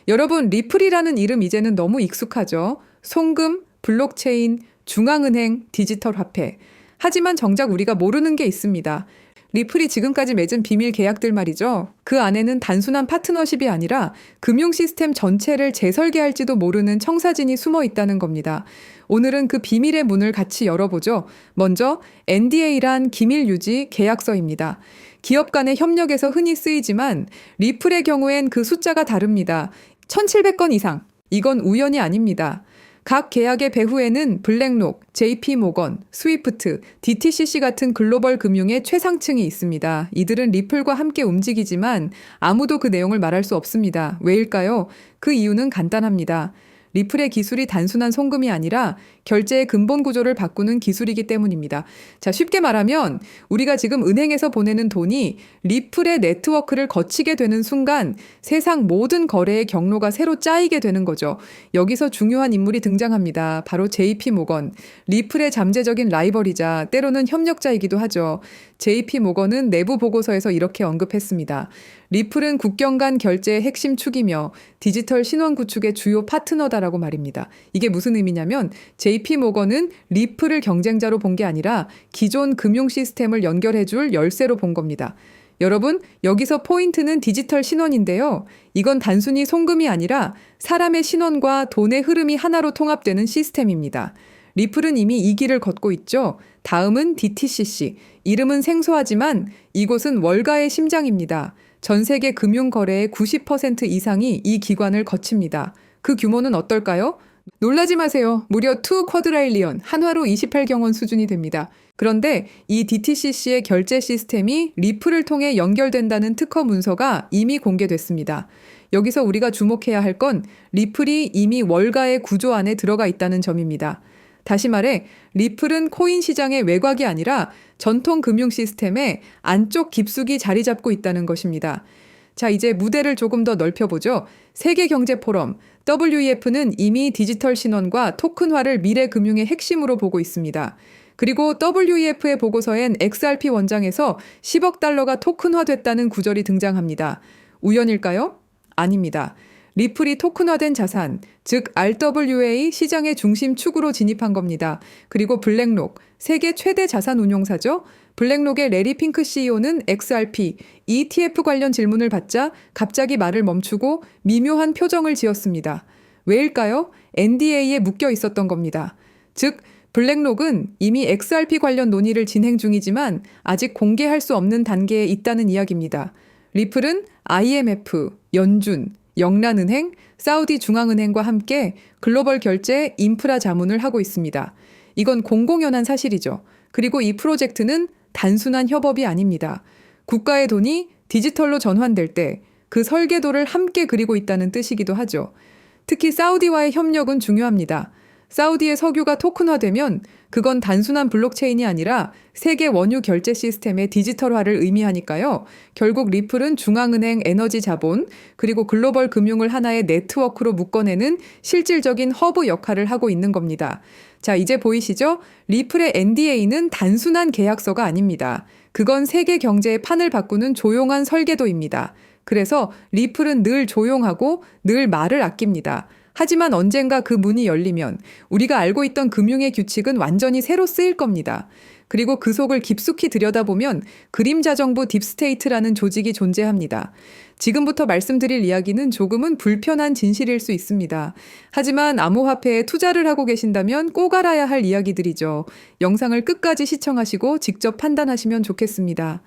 여러분, 리플이라는 이름 이제는 너무 익숙하죠? 송금, 블록체인, 중앙은행, 디지털 화폐. 하지만 정작 우리가 모르는 게 있습니다. 리플이 지금까지 맺은 비밀 계약들 말이죠. 그 안에는 단순한 파트너십이 아니라 금융 시스템 전체를 재설계할지도 모르는 청사진이 숨어 있다는 겁니다. 오늘은 그 비밀의 문을 같이 열어보죠. 먼저 NDA란 기밀 유지 계약서입니다. 기업 간의 협력에서 흔히 쓰이지만 리플의 경우엔 그 숫자가 다릅니다. 1,700건 이상. 이건 우연이 아닙니다. 각 계약의 배후에는 블랙록, JP모건, 스위프트, DTCC 같은 글로벌 금융의 최상층이 있습니다. 이들은 리플과 함께 움직이지만 아무도 그 내용을 말할 수 없습니다. 왜일까요? 그 이유는 간단합니다. 리플의 기술이 단순한 송금이 아니라 결제의 근본 구조를 바꾸는 기술이기 때문입니다. 자, 쉽게 말하면 우리가 지금 은행에서 보내는 돈이 리플의 네트워크를 거치게 되는 순간 세상 모든 거래의 경로가 새로 짜이게 되는 거죠. 여기서 중요한 인물이 등장합니다. 바로 JP모건. 리플의 잠재적인 라이벌이자 때로는 협력자이기도 하죠. JP모건은 내부 보고서에서 이렇게 언급했습니다. 리플은 국경 간 결제의 핵심 축이며 디지털 신원 구축의 주요 파트너다라고 말입니다. 이게 무슨 의미냐면 JP모건은 리플을 경쟁자로 본 게 아니라 기존 금융 시스템을 연결해줄 열쇠로 본 겁니다. 여러분, 여기서 포인트는 디지털 신원인데요. 이건 단순히 송금이 아니라 사람의 신원과 돈의 흐름이 하나로 통합되는 시스템입니다. 리플은 이미 이 길을 걷고 있죠. 다음은 DTCC. 이름은 생소하지만 이곳은 월가의 심장입니다. 전 세계 금융 거래의 90% 이상이 이 기관을 거칩니다. 그 규모는 어떨까요? 놀라지 마세요. 무려 2 쿼드라일리언, 한화로 28경원 수준이 됩니다. 그런데 이 DTCC의 결제 시스템이 리플을 통해 연결된다는 특허 문서가 이미 공개됐습니다. 여기서 우리가 주목해야 할 건 리플이 이미 월가의 구조 안에 들어가 있다는 점입니다. 다시 말해 리플은 코인 시장의 외곽이 아니라 전통 금융 시스템의 안쪽 깊숙이 자리 잡고 있다는 것입니다. 자, 이제 무대를 조금 더 넓혀보죠. 세계경제포럼, WEF는 이미 디지털 신원과 토큰화를 미래 금융의 핵심으로 보고 있습니다. 그리고 WEF의 보고서엔 XRP 원장에서 10억 달러가 토큰화됐다는 구절이 등장합니다. 우연일까요? 아닙니다. 리플이 토큰화된 자산, 즉 RWA 시장의 중심 축으로 진입한 겁니다. 그리고 블랙록, 세계 최대 자산 운용사죠. 블랙록의 레리 핑크 CEO는 XRP, ETF 관련 질문을 받자 갑자기 말을 멈추고 미묘한 표정을 지었습니다. 왜일까요? NDA에 묶여 있었던 겁니다. 즉, 블랙록은 이미 XRP 관련 논의를 진행 중이지만 아직 공개할 수 없는 단계에 있다는 이야기입니다. 리플은 IMF, 연준, 영란은행, 사우디 중앙은행과 함께 글로벌 결제 인프라 자문을 하고 있습니다. 이건 공공연한 사실이죠. 그리고 이 프로젝트는 단순한 협업이 아닙니다. 국가의 돈이 디지털로 전환될 때 그 설계도를 함께 그리고 있다는 뜻이기도 하죠. 특히 사우디와의 협력은 중요합니다. 사우디의 석유가 토큰화되면 그건 단순한 블록체인이 아니라 세계 원유 결제 시스템의 디지털화를 의미하니까요. 결국 리플은 중앙은행, 에너지 자본, 그리고 글로벌 금융을 하나의 네트워크로 묶어내는 실질적인 허브 역할을 하고 있는 겁니다. 자, 이제 보이시죠? 리플의 NDA는 단순한 계약서가 아닙니다. 그건 세계 경제의 판을 바꾸는 조용한 설계도입니다. 그래서 리플은 늘 조용하고 늘 말을 아낍니다. 하지만 언젠가 그 문이 열리면 우리가 알고 있던 금융의 규칙은 완전히 새로 쓰일 겁니다. 그리고 그 속을 깊숙이 들여다보면 그림자 정부 딥스테이트라는 조직이 존재합니다. 지금부터 말씀드릴 이야기는 조금은 불편한 진실일 수 있습니다. 하지만 암호화폐에 투자를 하고 계신다면 꼭 알아야 할 이야기들이죠. 영상을 끝까지 시청하시고 직접 판단하시면 좋겠습니다.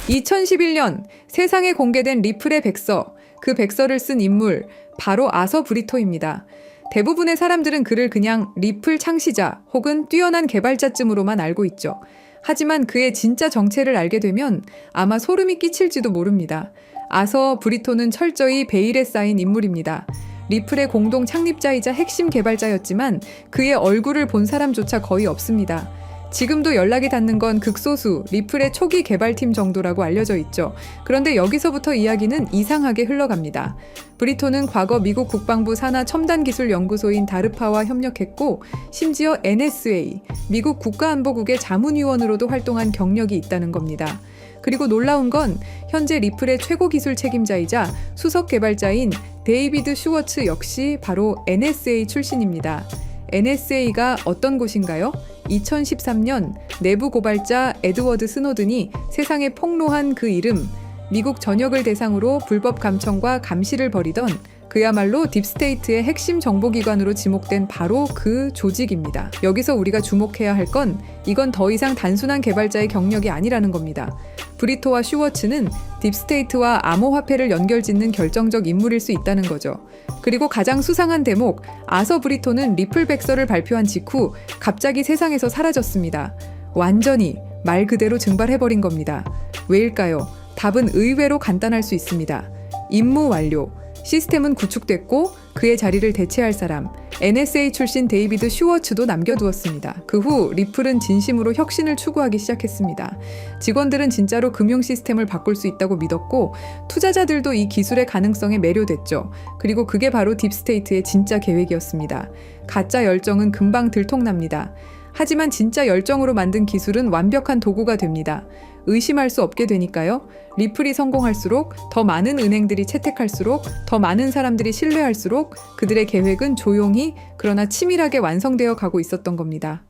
2011년 세상에 공개된 리플의 백서, 그 백서를 쓴 인물, 바로 아서 브리토입니다. 대부분의 사람들은 그를 그냥 리플 창시자 혹은 뛰어난 개발자쯤으로만 알고 있죠. 하지만 그의 진짜 정체를 알게 되면 아마 소름이 끼칠지도 모릅니다. 아서 브리토는 철저히 베일에 쌓인 인물입니다. 리플의 공동 창립자이자 핵심 개발자였지만 그의 얼굴을 본 사람조차 거의 없습니다. 지금도 연락이 닿는 건 극소수 리플의 초기 개발팀 정도라고 알려져 있죠. 그런데 여기서부터 이야기는 이상하게 흘러갑니다. 브리토는 과거 미국 국방부 산하 첨단기술연구소인 다르파와 협력했고 심지어 NSA, 미국 국가안보국의 자문위원으로도 활동한 경력이 있다는 겁니다. 그리고 놀라운 건 현재 리플의 최고 기술 책임자이자 수석 개발자인 데이비드 슈워츠 역시 바로 NSA 출신입니다. NSA가 어떤 곳인가요? 2013년 내부 고발자 에드워드 스노든이 세상에 폭로한 그 이름, 미국 전역을 대상으로 불법 감청과 감시를 벌이던 그야말로 딥스테이트의 핵심 정보기관으로 지목된 바로 그 조직입니다. 여기서 우리가 주목해야 할 건 이건 더 이상 단순한 개발자의 경력이 아니라는 겁니다. 브리토와 슈워츠는 딥스테이트와 암호화폐를 연결짓는 결정적 인물일 수 있다는 거죠. 그리고 가장 수상한 대목, 아서 브리토는 리플 백서를 발표한 직후 갑자기 세상에서 사라졌습니다. 완전히 말 그대로 증발해버린 겁니다. 왜일까요? 답은 의외로 간단할 수 있습니다. 임무 완료. 시스템은 구축됐고 그의 자리를 대체할 사람, NSA 출신 데이비드 슈워츠도 남겨두었습니다. 그 후 리플은 진심으로 혁신을 추구하기 시작했습니다. 직원들은 진짜로 금융 시스템을 바꿀 수 있다고 믿었고 투자자들도 이 기술의 가능성에 매료됐죠. 그리고 그게 바로 딥스테이트의 진짜 계획이었습니다. 가짜 열정은 금방 들통납니다. 하지만 진짜 열정으로 만든 기술은 완벽한 도구가 됩니다. 의심할 수 없게 되니까요. 리플이 성공할수록 더 많은 은행들이 채택할수록 더 많은 사람들이 신뢰할수록 그들의 계획은 조용히 그러나 치밀하게 완성되어 가고 있었던 겁니다.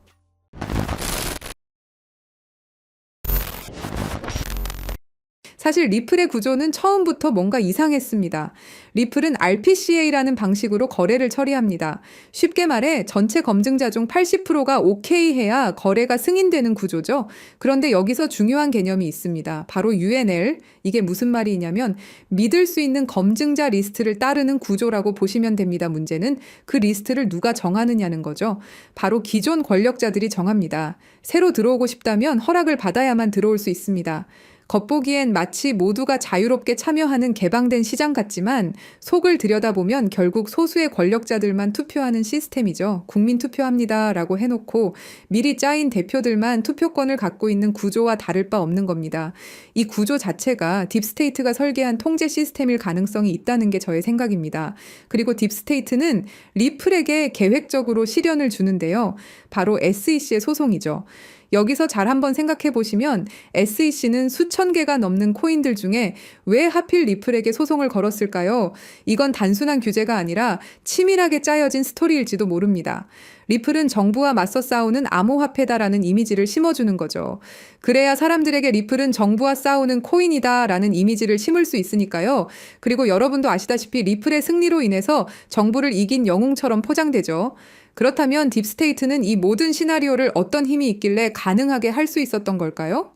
사실 리플의 구조는 처음부터 뭔가 이상했습니다. 리플은 RPCA라는 방식으로 거래를 처리합니다. 쉽게 말해 전체 검증자 중 80%가 오케이 해야 거래가 승인되는 구조죠. 그런데 여기서 중요한 개념이 있습니다. 바로 UNL. 이게 무슨 말이냐면 믿을 수 있는 검증자 리스트를 따르는 구조라고 보시면 됩니다. 문제는 그 리스트를 누가 정하느냐는 거죠. 바로 기존 권력자들이 정합니다. 새로 들어오고 싶다면 허락을 받아야만 들어올 수 있습니다. 겉보기엔 마치 모두가 자유롭게 참여하는 개방된 시장 같지만 속을 들여다보면 결국 소수의 권력자들만 투표하는 시스템이죠. 국민 투표합니다라고 해놓고 미리 짜인 대표들만 투표권을 갖고 있는 구조와 다를 바 없는 겁니다. 이 구조 자체가 딥스테이트가 설계한 통제 시스템일 가능성이 있다는 게 저의 생각입니다. 그리고 딥스테이트는 리플에게 계획적으로 시련을 주는데요. 바로 SEC의 소송이죠. 여기서 잘 한번 생각해 보시면 SEC는 수천 개가 넘는 코인들 중에 왜 하필 리플에게 소송을 걸었을까요? 이건 단순한 규제가 아니라 치밀하게 짜여진 스토리일지도 모릅니다. 리플은 정부와 맞서 싸우는 암호화폐다라는 이미지를 심어주는 거죠. 그래야 사람들에게 리플은 정부와 싸우는 코인이다라는 이미지를 심을 수 있으니까요. 그리고 여러분도 아시다시피 리플의 승리로 인해서 정부를 이긴 영웅처럼 포장되죠. 그렇다면 딥스테이트는 이 모든 시나리오를 어떤 힘이 있길래 가능하게 할 수 있었던 걸까요?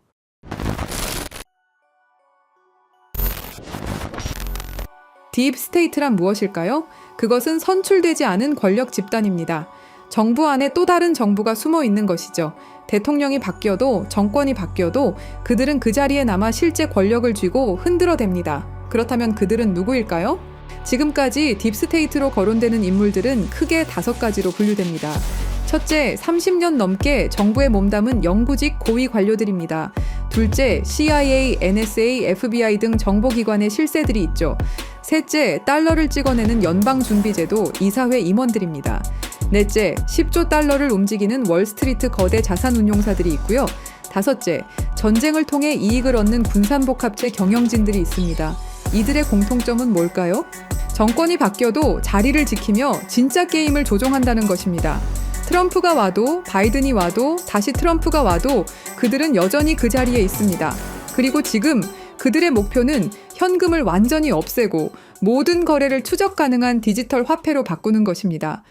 딥스테이트란 무엇일까요? 그것은 선출되지 않은 권력 집단입니다. 정부 안에 또 다른 정부가 숨어 있는 것이죠. 대통령이 바뀌어도 정권이 바뀌어도 그들은 그 자리에 남아 실제 권력을 쥐고 흔들어댑니다. 그렇다면 그들은 누구일까요? 지금까지 딥스테이트로 거론되는 인물들은 크게 5가지로 분류됩니다. 첫째, 30년 넘게 정부에 몸담은 영구직 고위 관료들입니다. 둘째, CIA, NSA, FBI 등 정보기관의 실세들이 있죠. 셋째, 달러를 찍어내는 연방준비제도, 이사회 임원들입니다. 넷째, 10조 달러를 움직이는 월스트리트 거대 자산운용사들이 있고요. 다섯째, 전쟁을 통해 이익을 얻는 군산복합체 경영진들이 있습니다. 이들의 공통점은 뭘까요? 정권이 바뀌어도 자리를 지키며 진짜 게임을 조종한다는 것입니다. 트럼프가 와도 바이든이 와도 다시 트럼프가 와도 그들은 여전히 그 자리에 있습니다. 그리고 지금 그들의 목표는 현금을 완전히 없애고 모든 거래를 추적 가능한 디지털 화폐로 바꾸는 것입니다.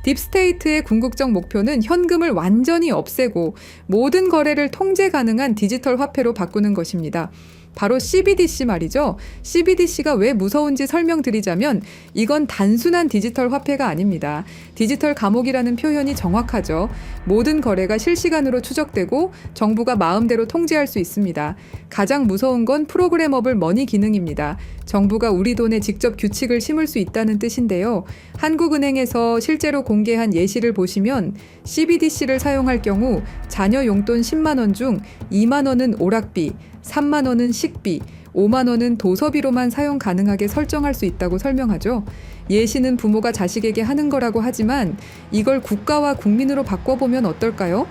딥스테이트의 궁극적 목표는 현금을 완전히 없애고 모든 거래를 통제 가능한 디지털 화폐로 바꾸는 것입니다. 바로 CBDC 말이죠. CBDC가 왜 무서운지 설명드리자면 이건 단순한 디지털 화폐가 아닙니다. 디지털 감옥이라는 표현이 정확하죠. 모든 거래가 실시간으로 추적되고 정부가 마음대로 통제할 수 있습니다. 가장 무서운 건 프로그래머블 머니 기능입니다. 정부가 우리 돈에 직접 규칙을 심을 수 있다는 뜻인데요. 한국은행에서 실제로 공개한 예시를 보시면 CBDC를 사용할 경우 자녀 용돈 10만 원 중 2만 원은 오락비, 3만 원은 식비, 5만 원은 도서비로만 사용 가능하게 설정할 수 있다고 설명하죠. 예시는 부모가 자식에게 하는 거라고 하지만 이걸 국가와 국민으로 바꿔보면 어떨까요?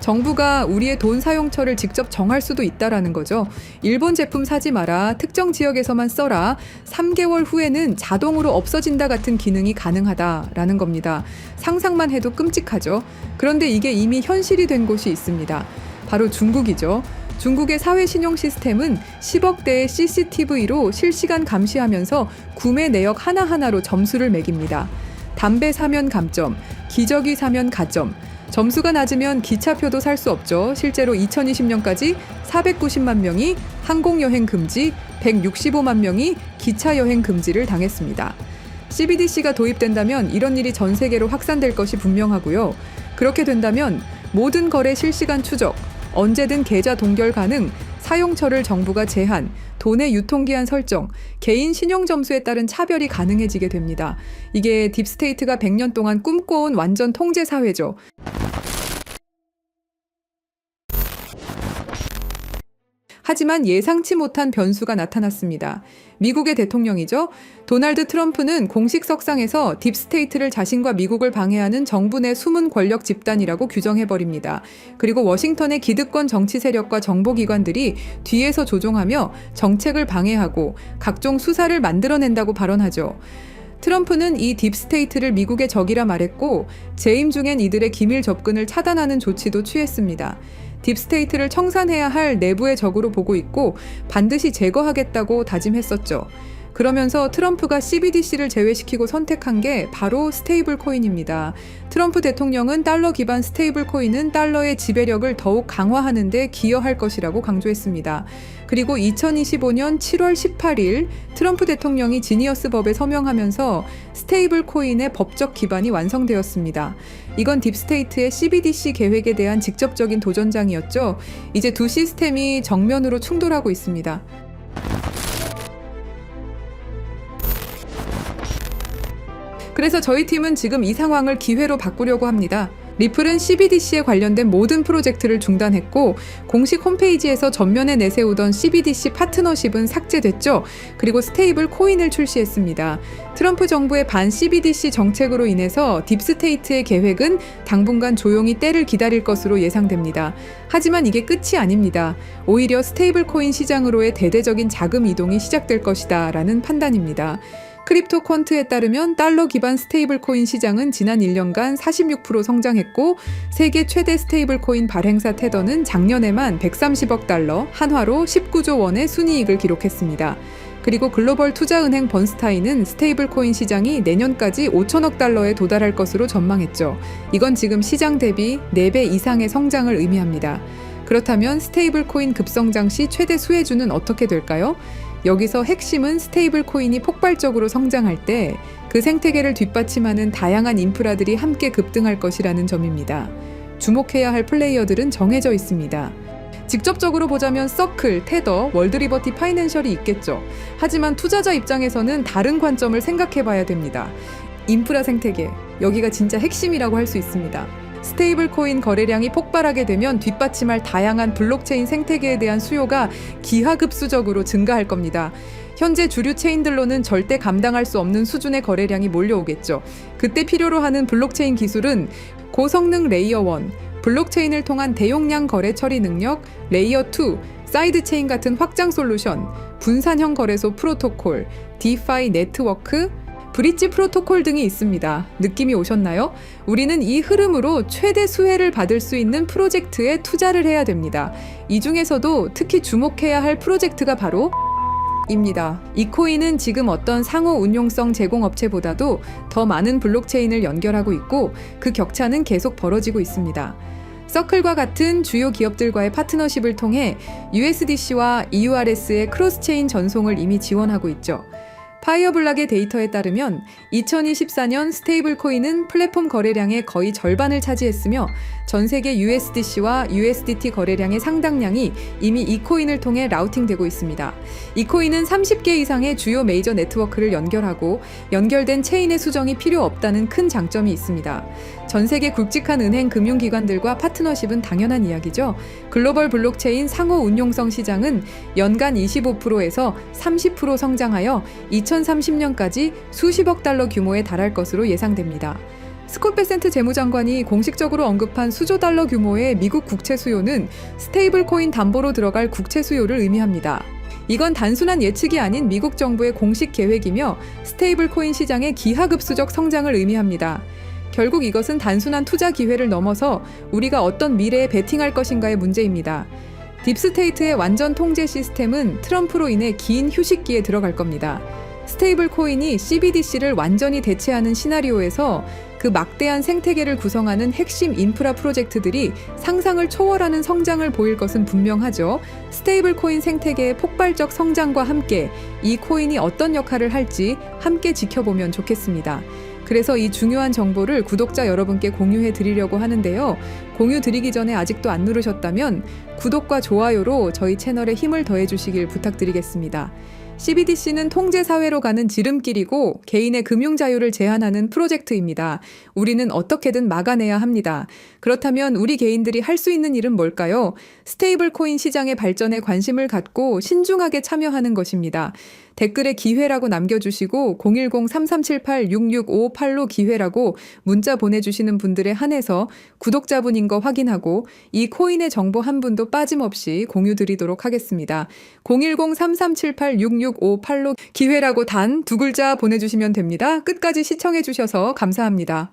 정부가 우리의 돈 사용처를 직접 정할 수도 있다라는 거죠. 일본 제품 사지 마라, 특정 지역에서만 써라, 3개월 후에는 자동으로 없어진다 같은 기능이 가능하다라는 겁니다. 상상만 해도 끔찍하죠. 그런데 이게 이미 현실이 된 곳이 있습니다. 바로 중국이죠. 중국의 사회 신용 시스템은 10억 대의 CCTV로 실시간 감시하면서 구매 내역 하나하나로 점수를 매깁니다. 담배 사면 감점, 기저귀 사면 가점, 점수가 낮으면 기차표도 살 수 없죠. 실제로 2020년까지 490만 명이 항공여행 금지, 165만 명이 기차여행 금지를 당했습니다. CBDC가 도입된다면 이런 일이 전 세계로 확산될 것이 분명하고요. 그렇게 된다면 모든 거래 실시간 추적, 언제든 계좌 동결 가능, 사용처를 정부가 제한, 돈의 유통기한 설정, 개인 신용점수에 따른 차별이 가능해지게 됩니다. 이게 딥스테이트가 100년 동안 꿈꿔온 완전 통제 사회죠. 하지만 예상치 못한 변수가 나타났습니다. 미국의 대통령이죠. 도널드 트럼프는 공식 석상에서 딥스테이트를 자신과 미국을 방해하는 정부 내 숨은 권력 집단이라고 규정해버립니다. 그리고 워싱턴의 기득권 정치 세력과 정보기관들이 뒤에서 조종하며 정책을 방해하고 각종 수사를 만들어낸다고 발언하죠. 트럼프는 이 딥스테이트를 미국의 적이라 말했고 재임 중엔 이들의 기밀 접근을 차단하는 조치도 취했습니다. 딥스테이트를 청산해야 할 내부의 적으로 보고 있고 반드시 제거하겠다고 다짐했었죠. 그러면서 트럼프가 CBDC를 제외시키고 선택한 게 바로 스테이블 코인입니다. 트럼프 대통령은 달러 기반 스테이블 코인은 달러의 지배력을 더욱 강화하는 데 기여할 것이라고 강조했습니다. 그리고 2025년 7월 18일 트럼프 대통령이 지니어스 법에 서명하면서 스테이블 코인의 법적 기반이 완성되었습니다. 이건 딥스테이트의 CBDC 계획에 대한 직접적인 도전장이었죠. 이제 두 시스템이 정면으로 충돌하고 있습니다. 그래서 저희 팀은 지금 이 상황을 기회로 바꾸려고 합니다. 리플은 CBDC에 관련된 모든 프로젝트를 중단했고 공식 홈페이지에서 전면에 내세우던 CBDC 파트너십은 삭제됐죠. 그리고 스테이블 코인을 출시했습니다. 트럼프 정부의 반 CBDC 정책으로 인해서 딥스테이트의 계획은 당분간 조용히 때를 기다릴 것으로 예상됩니다. 하지만 이게 끝이 아닙니다. 오히려 스테이블 코인 시장으로의 대대적인 자금 이동이 시작될 것이다 라는 판단입니다. 크립토 퀀트에 따르면 달러 기반 스테이블 코인 시장은 지난 1년간 46% 성장했고 세계 최대 스테이블 코인 발행사 테더는 작년에만 130억 달러, 한화로 19조 원의 순이익을 기록했습니다. 그리고 글로벌 투자은행 번스타인은 스테이블 코인 시장이 내년까지 5천억 달러에 도달할 것으로 전망했죠. 이건 지금 시장 대비 4배 이상의 성장을 의미합니다. 그렇다면 스테이블 코인 급성장 시 최대 수혜주는 어떻게 될까요? 여기서 핵심은 스테이블 코인이 폭발적으로 성장할 때 그 생태계를 뒷받침하는 다양한 인프라들이 함께 급등할 것이라는 점입니다. 주목해야 할 플레이어들은 정해져 있습니다. 직접적으로 보자면 서클, 테더, 월드리버티 파이낸셜이 있겠죠. 하지만 투자자 입장에서는 다른 관점을 생각해봐야 됩니다. 인프라 생태계, 여기가 진짜 핵심이라고 할 수 있습니다. 스테이블 코인 거래량이 폭발하게 되면 뒷받침할 다양한 블록체인 생태계에 대한 수요가 기하급수적으로 증가할 겁니다. 현재 주류 체인들로는 절대 감당할 수 없는 수준의 거래량이 몰려오겠죠. 그때 필요로 하는 블록체인 기술은 고성능 레이어 1, 블록체인을 통한 대용량 거래 처리 능력, 레이어 2, 사이드체인 같은 확장 솔루션, 분산형 거래소 프로토콜, 디파이 네트워크, 브릿지 프로토콜 등이 있습니다. 느낌이 오셨나요? 우리는 이 흐름으로 최대 수혜를 받을 수 있는 프로젝트에 투자를 해야 됩니다. 이 중에서도 특히 주목해야 할 프로젝트가 바로 입니다. 이 코인은 지금 어떤 상호 운용성 제공업체보다도 더 많은 블록체인을 연결하고 있고 그 격차는 계속 벌어지고 있습니다. 서클과 같은 주요 기업들과의 파트너십을 통해 USDC와 EURS의 크로스체인 전송을 이미 지원하고 있죠. 파이어블락의 데이터에 따르면 2024년 스테이블 코인은 플랫폼 거래량의 거의 절반을 차지했으며 전 세계 USDC와 USDT 거래량의 상당량이 이미 이 코인을 통해 라우팅되고 있습니다. 이 코인은 30개 이상의 주요 메이저 네트워크를 연결하고 연결된 체인의 수정이 필요 없다는 큰 장점이 있습니다. 전 세계 굵직한 은행 금융기관들과 파트너십은 당연한 이야기죠. 글로벌 블록체인 상호 운용성 시장은 연간 25%에서 30% 성장하여 2030년까지 수십억 달러 규모에 달할 것으로 예상됩니다. 스콧 베센트 재무장관이 공식적으로 언급한 수조 달러 규모의 미국 국채 수요는 스테이블 코인 담보로 들어갈 국채 수요를 의미합니다. 이건 단순한 예측이 아닌 미국 정부의 공식 계획이며 스테이블 코인 시장의 기하급수적 성장을 의미합니다. 결국 이것은 단순한 투자 기회를 넘어서 우리가 어떤 미래에 베팅할 것인가의 문제입니다. 딥스테이트의 완전 통제 시스템은 트럼프로 인해 긴 휴식기에 들어갈 겁니다. 스테이블 코인이 CBDC를 완전히 대체하는 시나리오에서 그 막대한 생태계를 구성하는 핵심 인프라 프로젝트들이 상상을 초월하는 성장을 보일 것은 분명하죠. 스테이블 코인 생태계의 폭발적 성장과 함께 이 코인이 어떤 역할을 할지 함께 지켜보면 좋겠습니다. 그래서 이 중요한 정보를 구독자 여러분께 공유해 드리려고 하는데요. 공유 드리기 전에 아직도 안 누르셨다면 구독과 좋아요로 저희 채널에 힘을 더해 주시길 부탁드리겠습니다. CBDC는 통제사회로 가는 지름길이고 개인의 금융 자유를 제한하는 프로젝트입니다. 우리는 어떻게든 막아내야 합니다. 그렇다면 우리 개인들이 할 수 있는 일은 뭘까요? 스테이블 코인 시장의 발전에 관심을 갖고 신중하게 참여하는 것입니다. 댓글에 기회라고 남겨주시고 010-3378-6658로 기회라고 문자 보내주시는 분들에 한해서 구독자분인 거 확인하고 이 코인의 정보 한 분도 빠짐없이 공유 드리도록 하겠습니다. 010-3378-6658로 기회라고 단 두 글자 보내주시면 됩니다. 끝까지 시청해주셔서 감사합니다.